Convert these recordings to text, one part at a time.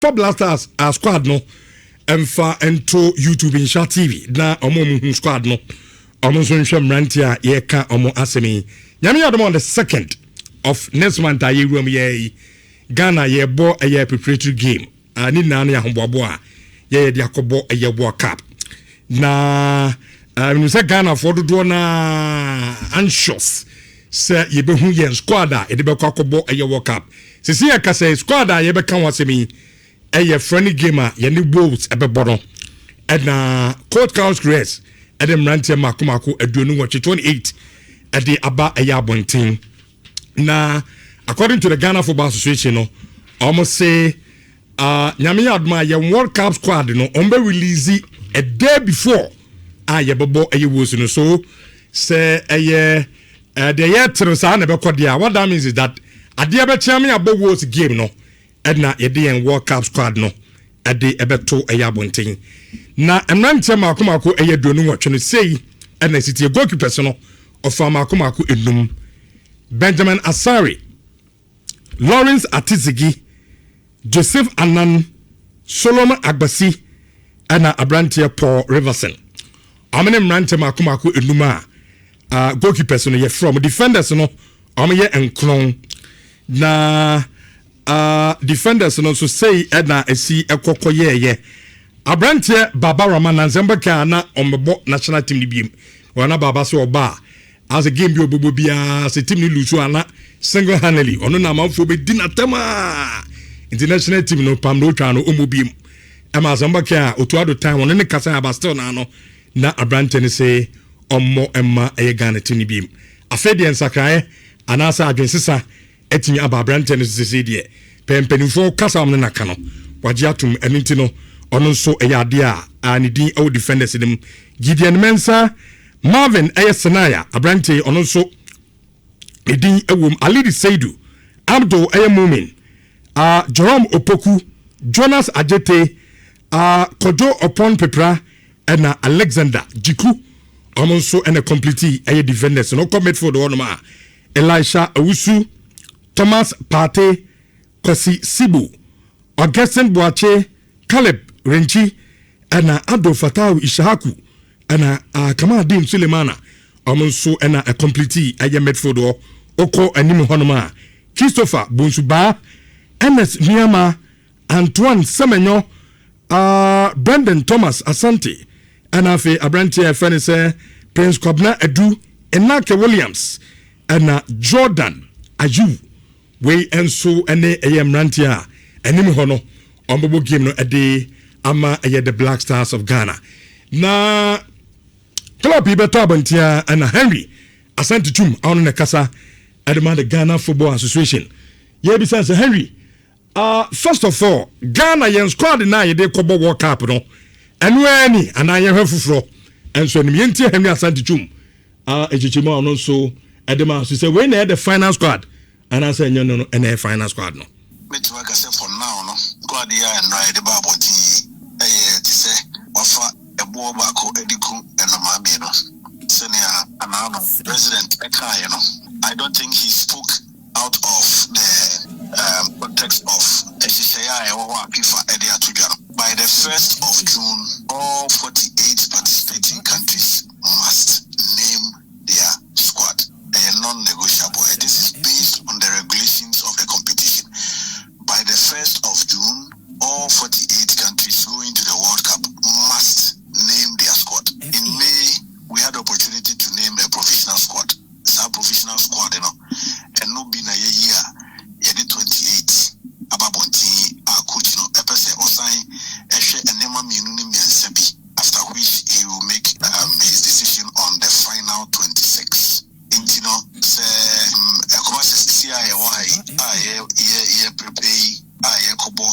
Top Blasters squad no emfa ento YouTube in Sha TV na omo squad no omo so nhwe mrantia ye ka omo asemi nyame yadom on the 2nd of next month aye room ye Ghana ye bo a preparatory game ani na na yahobobo a ye de akobo ye World Cup na we say Ghana for do na anxious say ye be hu ye squad a de be akobo ye World Cup se see ka say squad a ye be kan wasemi a friendly gamer ye ni wolves ebe bono na court house grace edem rantie makomako aduonu wo 28 ade aba abonten na according to the Ghana Football Association no almost say nyame adma ye World Cup squad no ombe release a day before ye bebo wosu no so say the year sa na be kodia. What that means is that ade be chame abo wosu game no edna ye de en World Cup squad no ade ebeto abonten na emrante makomako duonu wo twene sei edna city goalkeepers no of makomako enum Benjamin Asari, Lawrence Atizigi, Joseph Anan, Solomon Agbasi, and Abrantia Paul Riverson. Amene mrante makumako enuma goalkeepers no ye from defenders no amye enkron na defenders no so say na esi ekoko ye Abrantia Baba Ramana Zembaka na ombebo national team libim wana baba so oba as a game bi bia as a team ni lusu ana single handedly ono na manfo be dinatama international team no pam no twa no omobiem ama zamba ka otuado time ono ne kasa aba still na no na Abrante ne say ommo emma eye Ghana team ni biem afede ensakae anasa adwensesa etimi aba Abrante ne se de pempenifo kasa omne na ka no waje atum enenti no ono nso eye ade a anidi o defenders dem Gideon Mensah Marvin Ayasanaya Abrante ononso edin ewom Alidi Seidu Abdul Ayamumin Jerome Opoku Jonas Ajete Kojo Opon Pepra and Alexander Jiku ononso and a complete aye defenders no commit for the one ma Elisha Awusu Thomas Pate Kosi Sibu Augustin Boache Caleb Renchi and Ado Fatau Ishaku ana kama dim Sulemana omonso ana a complete aye Medford oko anim honoma Christopher Bonsuba Ernest Nhyira Antoine Semenyo Brandon Thomas Asante ana fe Abrante friend say Prince Kobna Edu Enake Williams ana Jordan Ayu we enso ene aye mrantia anim hono ombobo game no ade ama aye the Black Stars of Ghana na club beto abantia and Henry Asante Chum on the kasa ademand the Ghana Football Association. Ye be say Henry first of all Ghana yen squad na ye de kobo World Cup no enu ani ana ye hwefufro enso ni yenti Henry Asante Chum echichimo ono so edema so say we na the final squad and I say no na final squad no metu aka say for now no squad ya and right the baboti ti say wafa ebo bako ediku enoma no senior anano president Eka, I don't think he spoke out of the context of by the 1st of June all 48 participating countries must name their squad non-negotiable. This is based on the regulations of the competition. By the 1st of June all 48 countries going to the World Cup must name their squad. In May, we had the opportunity to name a professional squad. It's a professional squad, and no been a year, 28. Ababonti, our coach, Epese Osai, Eshe, and Nema Minuni Miansebi, after which he will make his decision on the final 26. Intino, say, CIA, prepay, Kobo,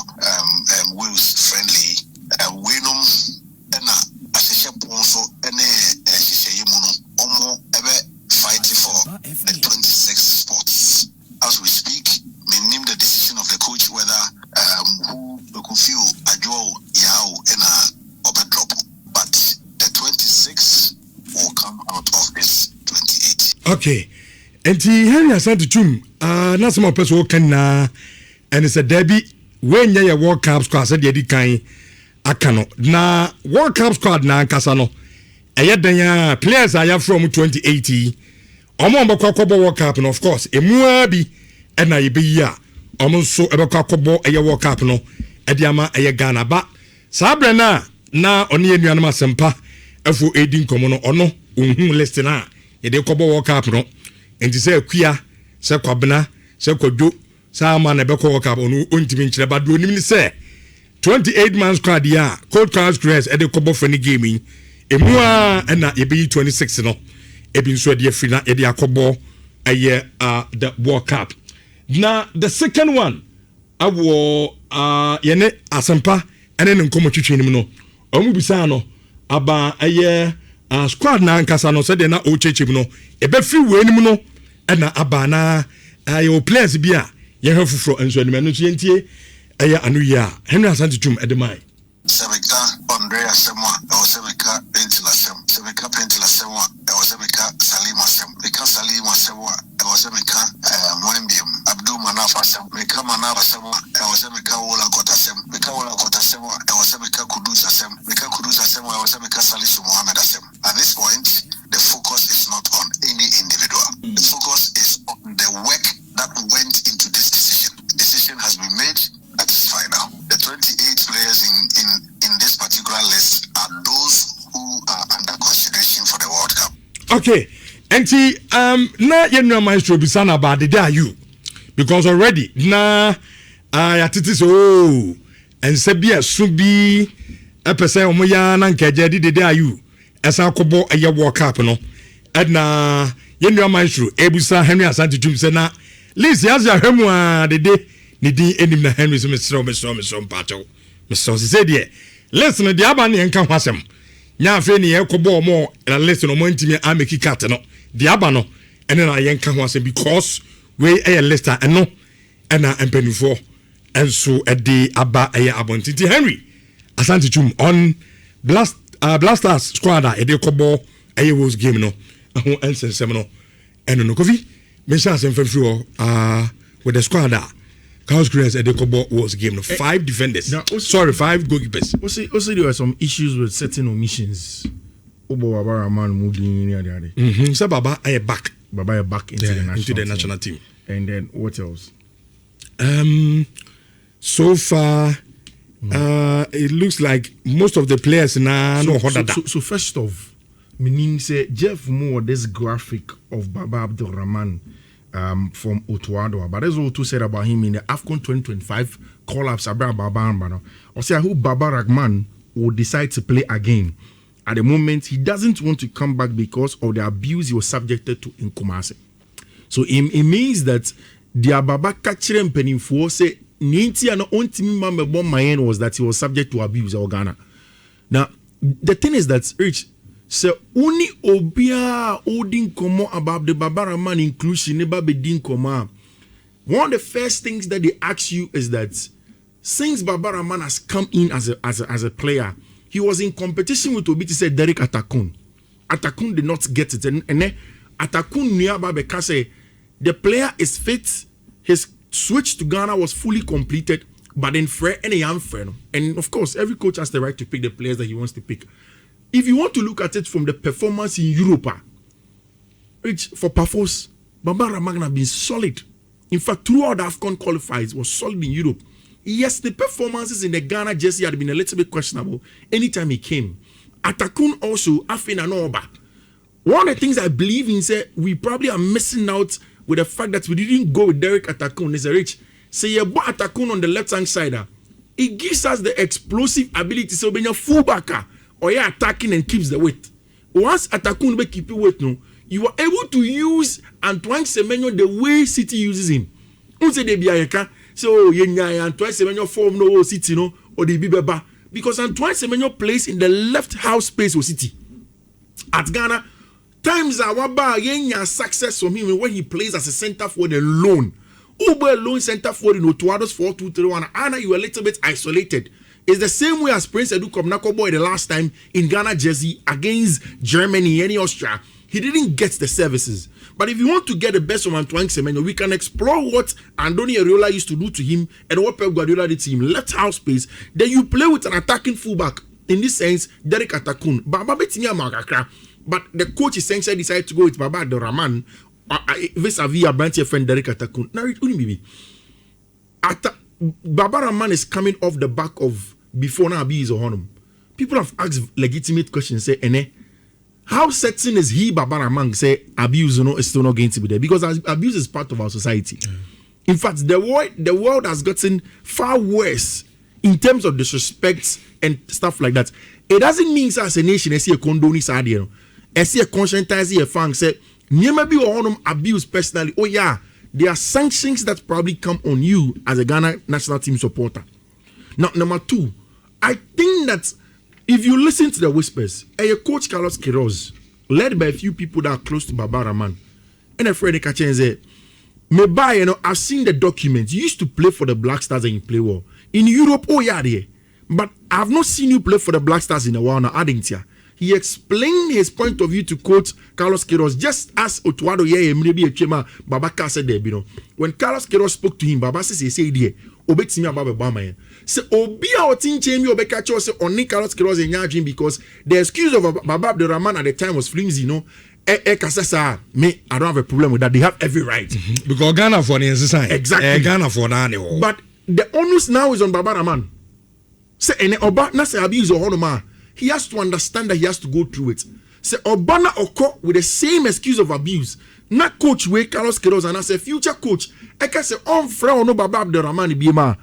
Wills friendly, Winum, and Asesha Ponso, and Omo, fighting for the 26 spots. As we speak, we name the decision of the coach whether who Bekufio, Ajo, Yao, and Obedrop. But the 26 will come out of this 28. Okay. And Henry Asante Chum, not some person can and it's a Debbie when ye World Cup squad said ye di kan akano na World Cup squad na ankasa no eye players are from 2080 omo mbakwa kobo World Cup no of course emua bi na ye be yi a omo so ebekwa kobo eye World Cup no ediama eye Ghana ba sabre na oni enuanam asempa afo edin komo no ono ohun list na ye de kobo World Cup no enti se akua se kwabena se kwadwo sama na beko World Cup onu ontimi nkyere ba do onim ni se 28 man squad ya cold cards grass e de kobo for ni game emua na ye be 26 no ebi nso de afri na ye de akobo eye the World Cup. Now the second one awo yene asempa ene ne nkomo twetwe nim no omu bisa no aba eye squad na nkasa no se de na o chechim no ebe free we nim no na aba na ayo players bia ye hafufro enso nim no yentie eye anu ya Henry Asante Tum edemai Sebeka Andrea Semwa or Sebeka Paintsil Sebeka Paintsil Semwa or Sebeka Salima Sem Beka Salima Semwa or Sebeka Mwembium Abdul Manafa Sem Beka Manafa Semwa or Sebeka Wola Kota Sem Beka Wola Kota Semwa or Sebeka Kudus Sem Beka Kudus Semwa or Sebeka Salisu Mohammed Sem. At this point, the focus is not on any individual. The focus is on the work that went into this decision. The decision has been made. That is final. The 28 players in this particular list are those who are under consideration for the World Cup. Okay. Enti na yenua maestro bisana about the day you because already na yatiti so and sebia subi epese omoya na nkeje di the day you esa kobo eye World Cup no edna yenua maestro ebusa Henry Asante Tum se na list yazia hwemu a the day ni din enim na Henry so mesro mpacho mesro se de listen the aba ne enka hwasem nya afi ne yekobo mo na listen no mo ntimi ameki cat no the aba no ene na yenka hwasem because we a lister eno ena empenufo enso ede aba eye abontiti Henry Asante Tum on Blasters squad a ede kobo eye was game no ho ensensem no eno no kofi me sha asem fafiri with the squad Chaos Grace at the Kobo was game no 5 defenders. Now, 5 goalkeepers. Also, there were some issues with certain omissions. Obo Baba man moving near the So Baba I back. Baba back into the national team. And then what else? So far, it looks like most of the players now no So first off, meaning say Jeff Moore this graphic of Baba Abdul Rahman. From Otuado, but that's what to said about him in the AFCON 2025 call-ups about Baba. Or say who Baba Rahman will decide to play again. At the moment, he doesn't want to come back because of the abuse he was subjected to in Kumasi. So it means that the Baba catching penny for say Ninti and only member born my end was that he was subject to abuse in Ghana. Now the thing is that Rich. So only obia odin komo about the Baba Rahman inclusion never be din koma. One of the first things that they ask you is that since Baba Rahman has come in as a player, he was in competition with Obi to say Derek Atakun. Atakun did not get it, and then Atakun nearby because the player is fit. His switch to Ghana was fully completed, but then Fred and a young friend, and of course every coach has the right to pick the players that he wants to pick. If you want to look at it from the performance in Europe, which for Pafos, Baba Rahman have been solid. In fact, throughout the AFCON qualifiers was solid in Europe. Yes, the performances in the Ghana jersey had been a little bit questionable anytime he came. Atakun also, Afin and Oba. One of the things I believe in say we probably are missing out with the fact that we didn't go with Derek Atakun. Is a rich. Say you bought Atakun on the left hand side. It gives us the explosive ability. So when you're fullbacker. Or you're attacking and keeps the weight. Once Atakun be keep weight, no, you are able to use Antoine Semenyo the way City uses him. Unse de biayeka, so yenya Antoine Semenyo form no City no or the Bibeba because Antoine Semenyo plays in the left half space of City. At Ghana, times are waba yenya success from him when he plays as a centre forward alone. Uber alone centre forward in Otuado's 4-2-3-1. Anna, you are a little bit isolated. It's the same way as Prince Edu Komnako boy the last time in Ghana jersey against Germany and Austria. He didn't get the services. But if you want to get the best from Antoine Semenyo, we can explore what Andoni Areola used to do to him and what Pep Guardiola did to him. Left half space. Then you play with an attacking fullback. In this sense, Derek Atakun. But the coach essentially decided to go with Baba Abdulrahman vis-a-vis a branch friend Derek Atakun. Now, it wouldn't be. Baba Rahman is coming off the back of before now Abi is on him. People have asked legitimate questions. Say, how certain is he, Baba Rahman, say abuse is still not going to be there? Because abuse is part of our society. In fact, the world has gotten far worse in terms of disrespect and stuff like that. It doesn't mean as a nation, I see a condone is idea. I see a conscientize a fan say, never be on abuse personally. Oh yeah. There are sanctions that probably come on you as a Ghana national team supporter. Now, number two, I think that if you listen to the whispers, a coach Carlos Queiroz, led by a few people that are close to Baba Rahman, and a friend say, I've seen the documents. You used to play for the Black Stars and you play well. In Europe, oh yeah, there. But I've not seen you play for the Black Stars in a while now, adding here. He explained his point of view to coach Carlos Queiroz, just as Otuado maybe a chema Babaka said there, you know. When Carlos Queiroz spoke to him, Baba says he said there, obey me about Obama. So obi our team chemi obeka cho say only Carlos Queiroz in Yajin because the excuse of Baba Abdulrahman at the time was flimsy, you know. Kasasa, me, I don't have a problem with that. They have every right. Because Ghana for the inside. Exactly. Ghana for that. But the onus now is on Baba Rahman. Say Oba na say abuse or honor. He has to understand that he has to go through it. Say Obana Oko with the same excuse of abuse. Not coach way Carlos Queiroz and as a future coach. I can say on Fra no Baba Abdulrahman Biema.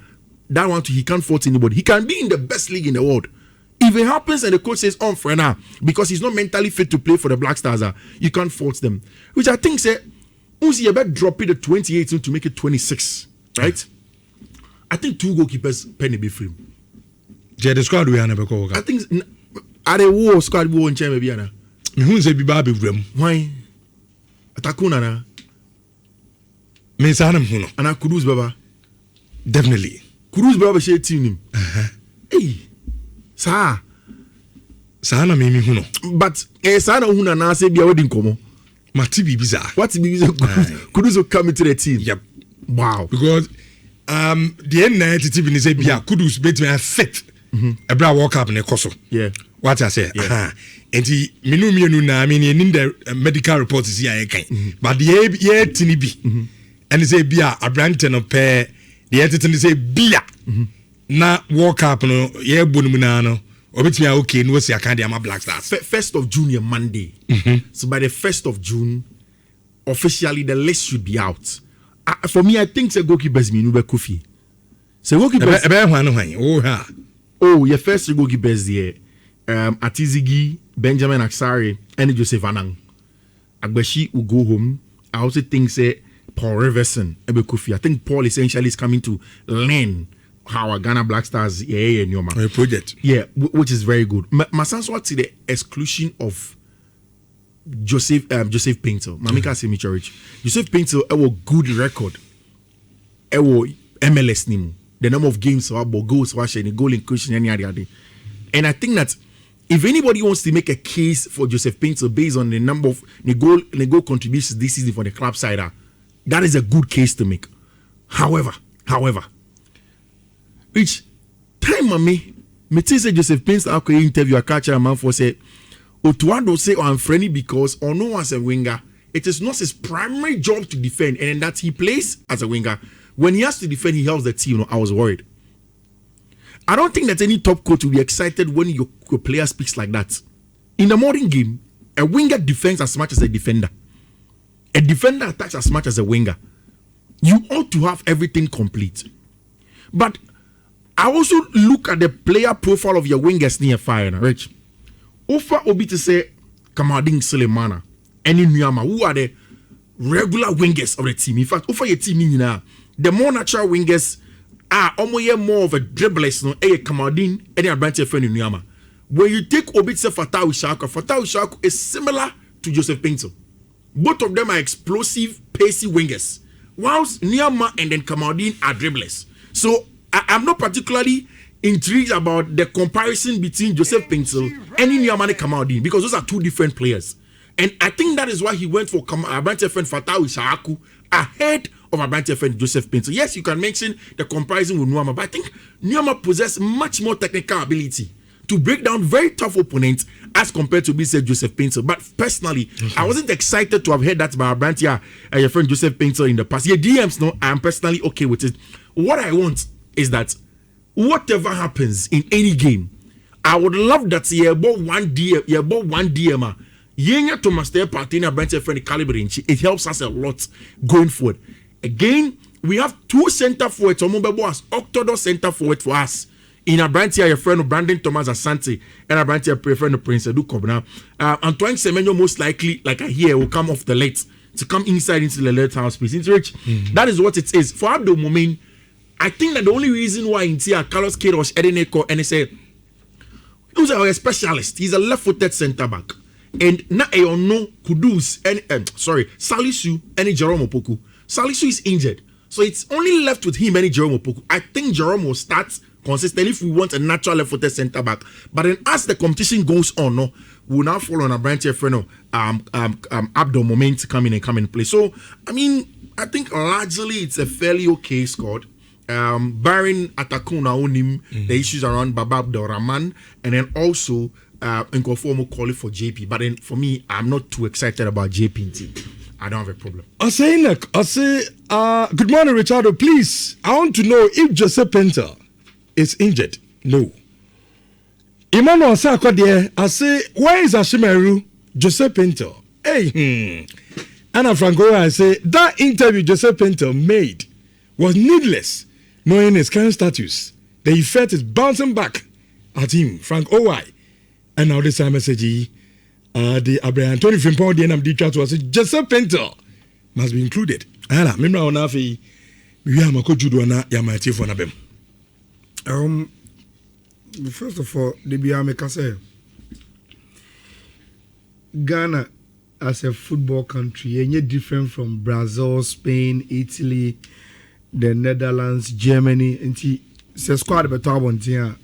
That one he can't fault anybody. He can be in the best league in the world. If it happens and the coach says on Fra now because he's not mentally fit to play for the Black Stars, you can't fault them. Which I think say Uzi about dropping the 2018 to make it 26. Right? I think 2 goalkeepers penny be free. The squad we are never go. I think are the war squad we won't maybe ana. Me who say be baby them. Why? Atakuna na. Me say anam hu no. Ana Kudus baba. Definitely. Kudus baba share team him. Hey. Sa na me hu no. But sa na hu na say bia wedding komo. Mati bibiza. What bibiza Kudus will come into the team. Yep. Wow. Because the end team ni say bia Kudus bet me fit. Ebra walk up in a koso. Yeah. What I say. And he minu na I mean in the medical reports is here but the ye tini bi. And they say bia a brand no pair the editor say bia na walk up no ye bonum na no obetimi okay no see akande am Black Stars 1st of June Monday. So by the 1st of June officially the list should be out. For me I think say goalkeepers minu be Kofi. Say goalkeepers Oh, your first goalkeepers there. Atizigi, Benjamin Aksari, and Joseph Anang. Agbeshi will go home. I also think say Paul Riverson, Ebe Kofi. I think Paul essentially is coming to learn how a Ghana Black Stars and your man. Project. Yeah, which is very good. My sense what's the exclusion of Joseph Paintsil. Mamika Semichurch. Joseph Paintsil a good record. A MLS name. The number of games or goals watching, goal inclusion, any other day. And I think that if anybody wants to make a case for Joseph Paintsil based on the number of the goal contributions this season for the club side, that is a good case to make. However, which time me say Joseph Paintsil after interview a catcher a man for say Otuado say I'm friendly because or no one's a winger. It is not his primary job to defend, and that he plays as a winger. When he has to defend, he helps the team. I was worried. I don't think that any top coach will be excited when your player speaks like that. In the modern game, a winger defends as much as a defender. A defender attacks as much as a winger. You ought to have everything complete. But I also look at the player profile of your wingers near fire, Rich. Ofa Obi to say Kamadin Sulemana and Nhyira, who are the regular wingers of the team. In fact, Ofa your team in now. The more natural wingers are almost more of a dribblers, no, Kamadin, and a branch of Nhyira. When you take Obitse Fatau Shaku is similar to Joseph Paintsil. Both of them are explosive, pacey wingers, whilst Nhyira and then Kamadin are dribblers. So I'm not particularly intrigued about the comparison between Joseph Paintsil and Nhyira and Kamadin because those are two different players. And I think that is why he went for Abrante friend Fatau Isaaku ahead of Abrante friend Joseph Paintsil. Yes, you can mention the comparison with Nuama, but I think Nuama possesses much more technical ability to break down very tough opponents as compared to Joseph Paintsil. But personally, I wasn't excited to have heard that by Abrante your friend Joseph Paintsil in the past. Yeah, DMs, no, I'm personally okay with it. What I want is that whatever happens in any game, I would love that you bought one DM, Yenya to master party na branch friend caliber. It helps us a lot going forward. Again, we have two center forwards. As orthodox center forward for us. In a branch here, your friend Brandon Thomas Asante and a branch here, friend Prince Edu Kobna. Antoine Semenyo most likely, like I hear, will come off the late to come inside into the late house, please. It's rich. That is what it is. For Abdo Momin, I think that the only reason why in Tia Carlos Queiroz Edeneko and he said he was a specialist. He's a left-footed center back. And na no Kudus and Salisu and Jerome Opoku. Salisu is injured, so it's only left with him and Jerome Opoku. I think Jerome will start consistently if we want a natural left-footed center back. But then as the competition goes on, no, we'll now fall on a branch here for Abdo Moment to come in and play. So I mean, I think largely it's a fairly okay squad. Barring Atakuna Onim, the issues around Baba Abdul Rahman, and then also Nkofomo calling for JP. But then for me, I'm not too excited about JP team. I don't have a problem. I say, good morning, Richardo. Please, I want to know if Joseph Paintsil is injured. No. Emmanuel Sakode, I say, where is Ashimeru? Joseph Paintsil. Hey, Anna Franco, I say, that interview Joseph Paintsil made was needless, knowing his current status. The effect is bouncing back at him, Frank Owai. And now this message, the Abraham 25 pound and I'm to us, Joseph Paintsil must be included. Anna, remember on Afi, we are Mako Juduana Yamati for Nabem. First of all, the Biameka say Ghana as a football country, and different from Brazil, Spain, Italy, the Netherlands, Germany, and the squad better one here.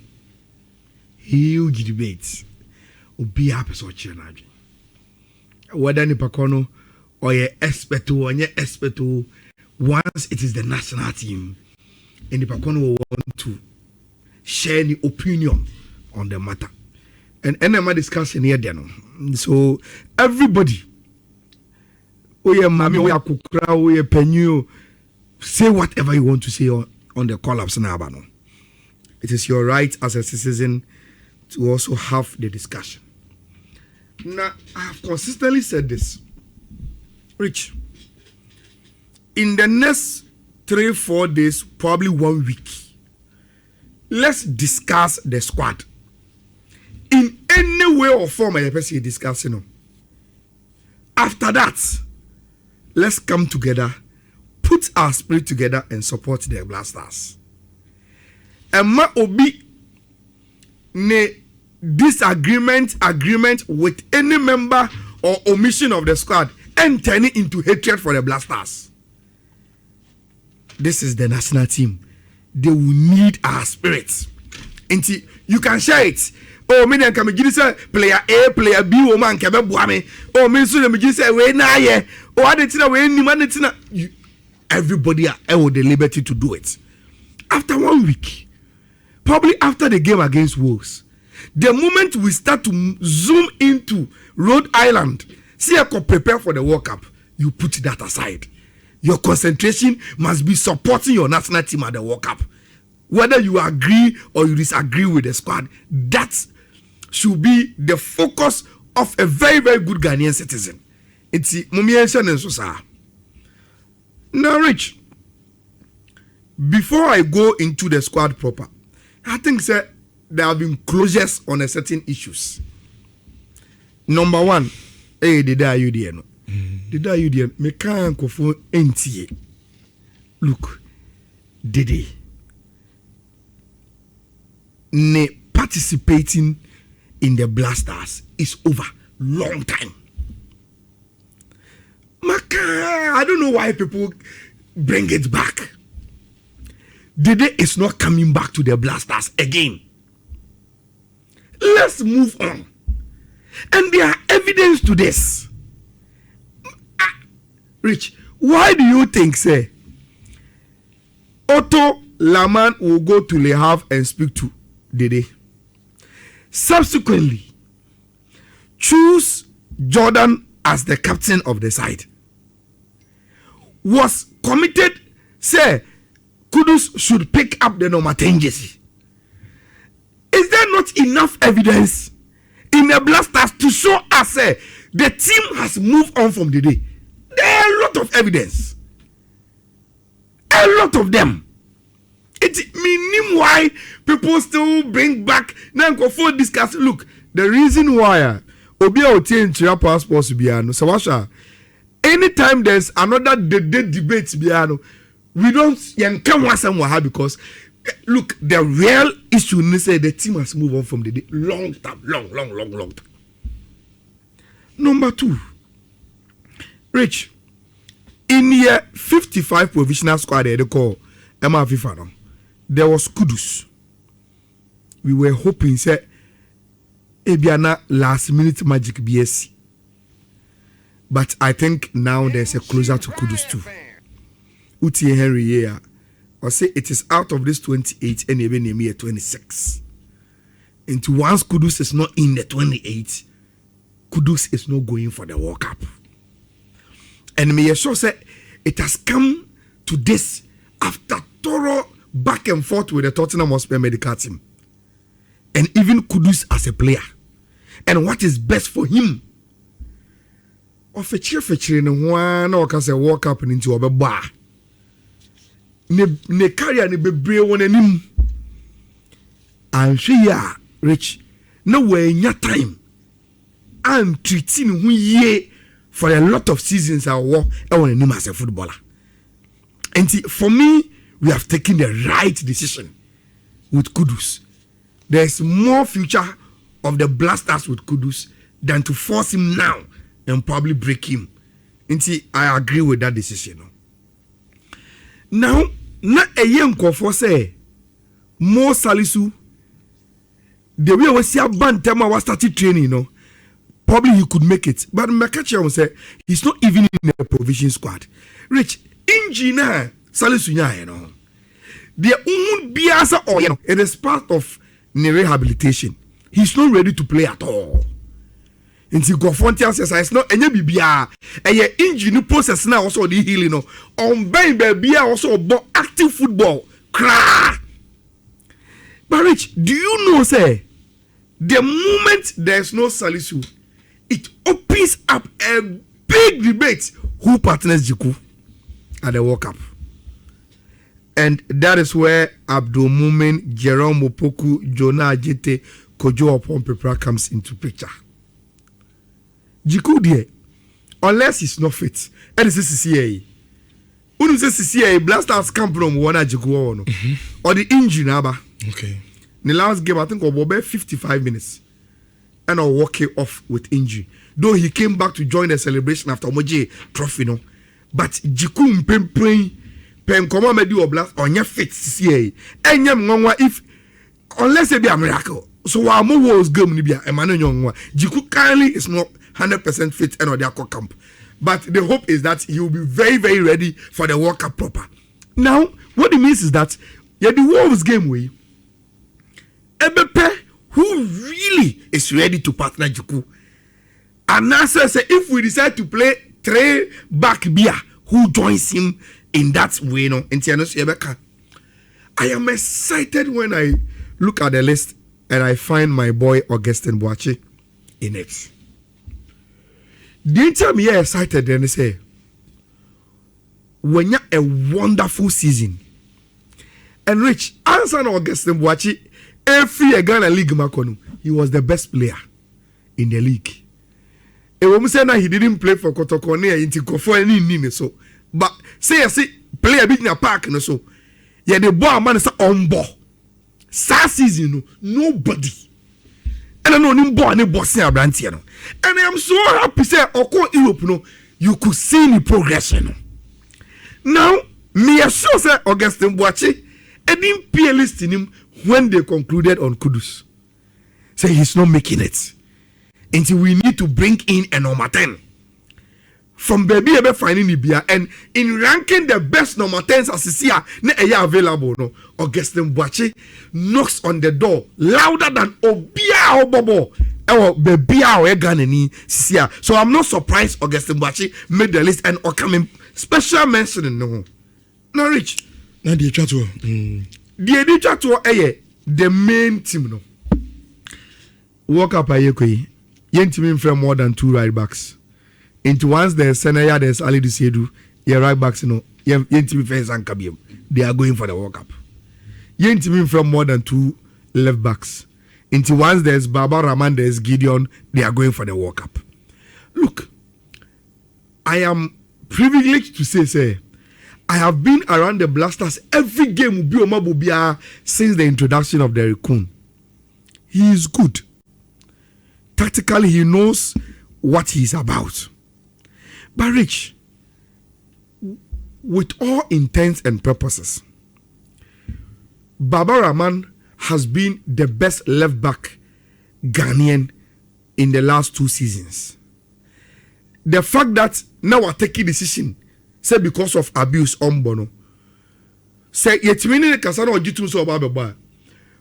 Huge debates. Be happy so chenage. Whether ni pakono or ye experto or ye experto, once it is the national team, and the pakono will want to share any opinion on the matter. And NMA discussion here then. So everybody, oye mami, oye kukra, oye penyu, say whatever you want to say on the collapse now. It is your right as a citizen to also have the discussion. Now, I have consistently said this. Rich, in the next 3-4 days, probably 1 week, let's discuss the squad. In any way or form, I person discussing. After that, let's come together, put our spirit together, and support the Blasters. And ma obi ne disagreement with any member or omission of the squad and turn it into hatred for the Blasters. This is the national team. They will need our spirits. And you can share it. Oh, me then come say player A, player B, oh man, kebe buame. Oh, me so me say we na ye. Oh, adetina we ni manetina. Everybody are the liberty to do it. After 1 week, probably after the game against Wolves, the moment we start to zoom into Rhode Island, see I can prepare for the World Cup, you put that aside. Your concentration must be supporting your national team at the World Cup. Whether you agree or you disagree with the squad, that should be the focus of a very, very good Ghanaian citizen. It's now, Rich, before I go into the squad proper, I think sir, there have been closures on a certain issues. Number one, hey, Dede are you there? No? Dede are you there? Me can't go for NTA. Look, Dede, ne participating in the Blasters is over. Long time. I don't know why people bring it back. Dede is not coming back to the Blasters again. Let's move on. And there are evidence to this. Rich, why do you think, say, Otto Laman will go to Le Havre and speak to Dede? Subsequently, choose Jordan as the captain of the side. Was committed, say, Kudus should pick up the number 10 jersey. Is there not enough evidence in the Blasters to show us, say, the team has moved on from Dede? There are a lot of evidence. A lot of them. It meaning why people still bring back now for discuss. Look, the reason why Obia Otie Nhyira passports biano Sawasha. Anytime there's another debate biano, we don't come because look, the real issue is say the team has moved on from the long time. Number 2, Rich, in year 55 provisional squad they call Emma FIFA. There was Kudus. We were hoping say Ebiana last minute magic BSC. But I think now there's a closer to Kudus too. Uti Henry here. Or say it is out of this 28 and even near me 26. Into once Kudus is not in the 28, Kudus is not going for the World Cup. And me sure say it has come to this after thorough back and forth with the Tottenham Hotspur medical team. And even Kudus as a player. And what is best for him. Of a cheer no one or can say World Cup into a bar. Ne carry ne bebre one anim. And she ya Rich. No way in your time. I'm treating who ye for a lot of seasons I want him as a footballer. And for me, we have taken the right decision with Kudus. There's more future of the Blasters with Kudus than to force him now and probably break him. And I agree with that decision. Now, not a young for say more Salisu. The way we see a band tema was started training, probably he could make it. But Makacha will say he's not even in the provision squad. Rich, engineer Salisu, there won't be answer or it is part of the rehabilitation. He's not ready to play at all. Until Gofontia says it's not any BBA. And your injury process now also the healing. On baby also about active football. Cry. But Rich, do you know, say, the moment there's no Salisu, it opens up a big debate who partners Jiku at the World Cup. And that is where Abdul Mumin, Jerome Opoku, Jonah Ajete, Kojo Opompepra comes into picture. Jiku there, unless he's not fit, and it's CCA. When you say CCA, Blasters come from one Jiku or the injury number. Okay. In the last game, I think about 55 minutes, and I'll walk it off with injury. Though he came back to join the celebration after Moje Trophy, but Jiku Mpempe. Pen come me do blast on your fit CCA. And if unless it be a miracle. So our more was game ni bia Emmanuel Nyongwa. Jiku currently is not 100% fit and their camp. But the hope is that he will be very, very ready for the World Cup proper. Now, what it means is that the Wolves game way. Ebepe, who really is ready to partner Jiku. And now say if we decide to play 3 back beer, who joins him in that way, I am excited when I look at the list and I find my boy Augustin Boachi in it. The time you're excited, then they say, when you're a wonderful season, and Rich, answer Augustin Boachi, every Ghana League Makono, he was the best player in the league. And when we say that he didn't play for Kotokone, into Kofo and so. But say play a bit in a park and so. Yeah, the ball man is on ball. Sa season, nobody. And I know no ball any boss here, and I am so happy say Oko Europe you could see the progression. Now, me sure say Augustin Boachi, and didn't pay list in him when they concluded on Kudus. Say he's not making it. Until we need to bring in a number 10. from baby ebe finding Ibia, and in ranking the best number 10s as Sisia ne eya available no, Augustine Boache knocks on the door louder than Obia Obobo. Baby our Ganani Sisia. So I'm not surprised Augustine Boache made the list and coming special mention no. No Rich. Na the chatwo. The chatwo the main team no. Walk up ayekoi. Yentimi from more than 2 right backs. Into once there's Senaya, there's Ali Dusedu, your right backs, Yentimi fans and Kabiem. They are going for the World Cup. Yentimi from more than 2 left backs. Into once there's Baba Rahman, there's Gideon, they are going for the World Cup. Look, I am privileged to say, I have been around the Blasters every game since the introduction of Derek Kuhn. He is good. Tactically, he knows what he's about. But Rich, with all intents and purposes, Baba Rahman has been the best left back Ghanaian in the last 2 seasons. The fact that now we're taking decision, say because of abuse on Bono, say yetimini kasano ojitum so about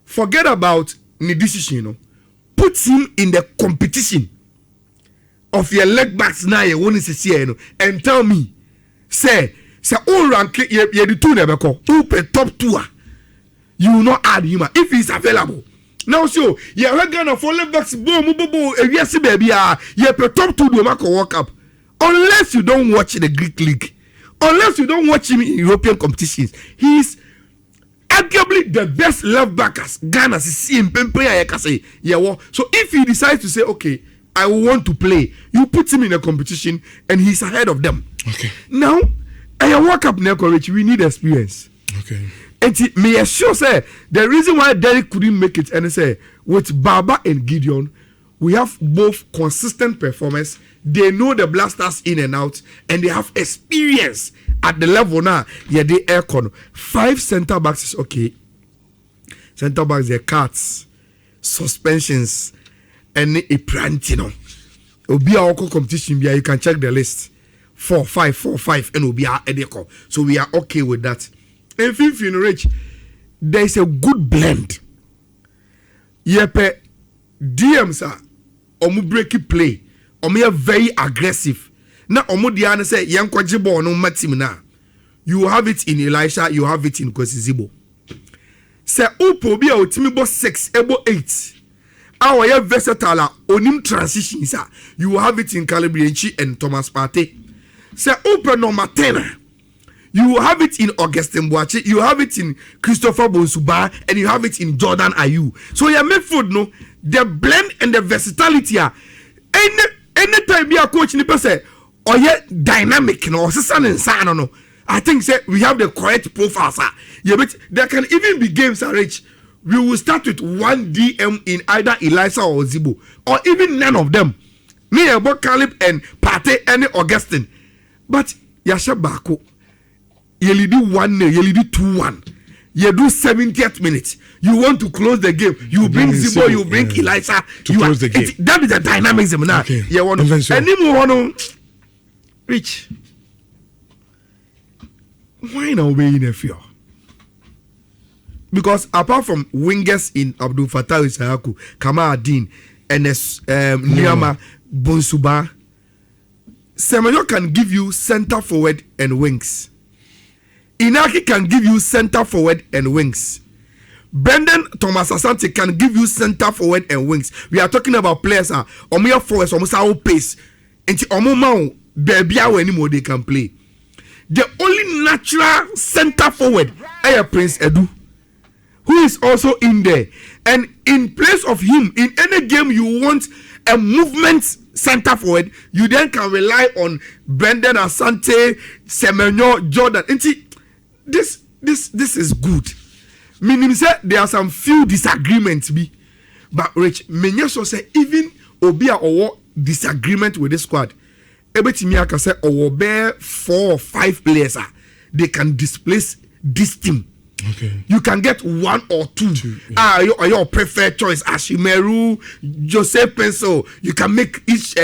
forget about the decision, put him in the competition of your leg backs now you want to see and tell me say all rank you the 2 never call who pay top 2 you will not add him if he's available now. So you're gonna for left backs boom yes baby you pay top 2 do make World Cup unless you don't watch the Greek league, unless you don't watch him in European competitions. He's arguably the best left backers Ghana see him say yeah. So if he decides to say okay, I want to play, you put him in a competition and he's ahead of them. Okay. Now, I World Cup Rich, we need experience. Okay. And me assure say the reason why Derek couldn't make it and say with Baba and Gideon, we have both consistent performance. They know the Blasters in and out, and they have experience at the level now. Yeah, they aircon 5 center backs is okay. Center backs, they're cuts, suspensions. And a prantino obi a competition bia you can check the list 4-5 and obi a edeko, so we are okay with that. And in Rich, there is a good blend. Yepe DMs are omu breaky play omu very aggressive na omu diane say yankwaje ball no matim na you have it in Elisha, you have it in Kwesizibo. Say upo bi a otimi bo 6 ebo 8 our versatile onim transitions, you will have it in Calibrianchi and Thomas Partey. Say open number 10. You will have it in Augustine Boache, you have it in Christopher Bonsuba, and you have it in Jordan Ayew. So your midfield, no, the blend and the versatility are anytime be a coach in the person or yet dynamic, no, no. I think say we have the correct profile, sir. Yeah, but there can even be games are rich. We will start with 1 DM in either Elisa or Zibo, or even none of them. Me about Caleb and Partey and Augustine. But Yasha Bako, you do 1-0, you do 2-1. You do 70th minute. You want to close the game. You bring Zibo, you bring Elisa to close the game. That is the dynamism now. Okay. You want to any more Rich. Why not be in a fear? Because apart from wingers in Abdul Fattah Isayaku, Kamal Adin, and Nhyira, Bonsuba, Semenyo can give you center forward and wings. Inaki can give you center forward and wings. Brendan Thomas Asante can give you center forward and wings. We are talking about players omo forwards almost our pace. Enti omo ma baby anymore they can play. The only natural center forward is Prince Edu, who is also in there. And in place of him, in any game you want a movement center forward, you then can rely on Brendan Asante, Semenyo, Jordan. And see, this is good. Meaning say there are some few disagreements be, but Rich, Menyeso say even Obia or disagreement with this squad. Ebetimi aka say bear 4 or 5 players they can displace this team. Okay. You can get 1 or 2. Your preferred choice. Ashimeru, Joseph Paintsil. You can make each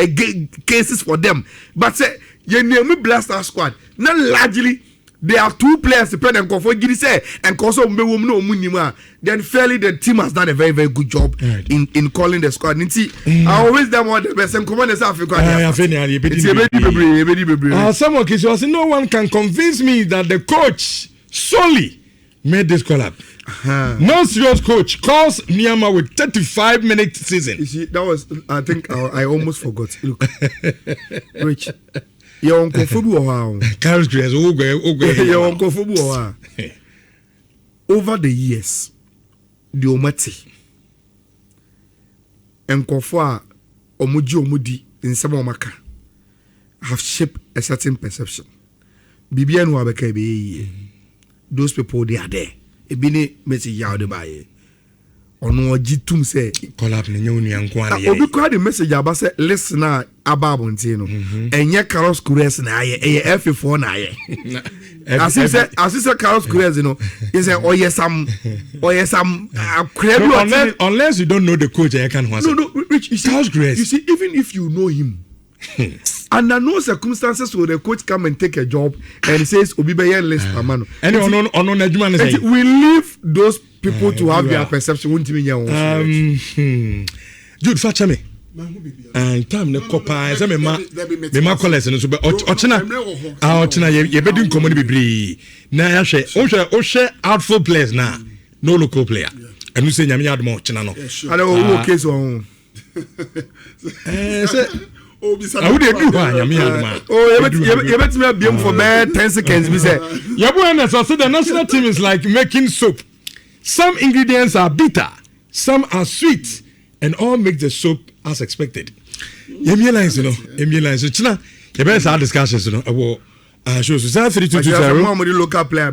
cases for them. But say You name me Blaster squad. Now largely there are 2 players depending on for Giri say and also no minima. Then fairly the team has done a very very good job in calling the squad. I always them want the best and command as Africa. Someone was no one can convince me that the coach solely made this call up. No serious coach calls Nhyira with 35-minute season. You see, that was I think I almost forgot. Look, Rich. Your uncle football. Carlos Grace, your uncle football. Over the years, the Omati and Kofa Omudi in Samomaka have shaped a certain perception. Bibian Wabeke, those people they are there. Ebini message out the buy. Ono jitum say collab ni nyuni yankwa ye. Obi kwa the message aba say listener ababo ntino. Enye Carlos Kudus na ye F4 na ye. As he said Carlos Kudus he say unless you don't know the coach I can answer. No, Rich, you see, Carlos Kudus. You see, even if you know him under no circumstances will the coach come and take a job and says Obibeya list man. We leave those people to have their perception. Jude Fachame. Time ne kopa say me ma collect no so be ochina ye be din common bebre na ya hwe o hwe outfield players na no local player and you say nyame adom ochina no and o case on say I would do nyame adom you bet me be for 10 seconds be say yabu so the national team is like making soap. Some ingredients are bitter, some are sweet, and all make the soap as expected. Emile lines, so China, you better start discussions, shows 3220. Local player,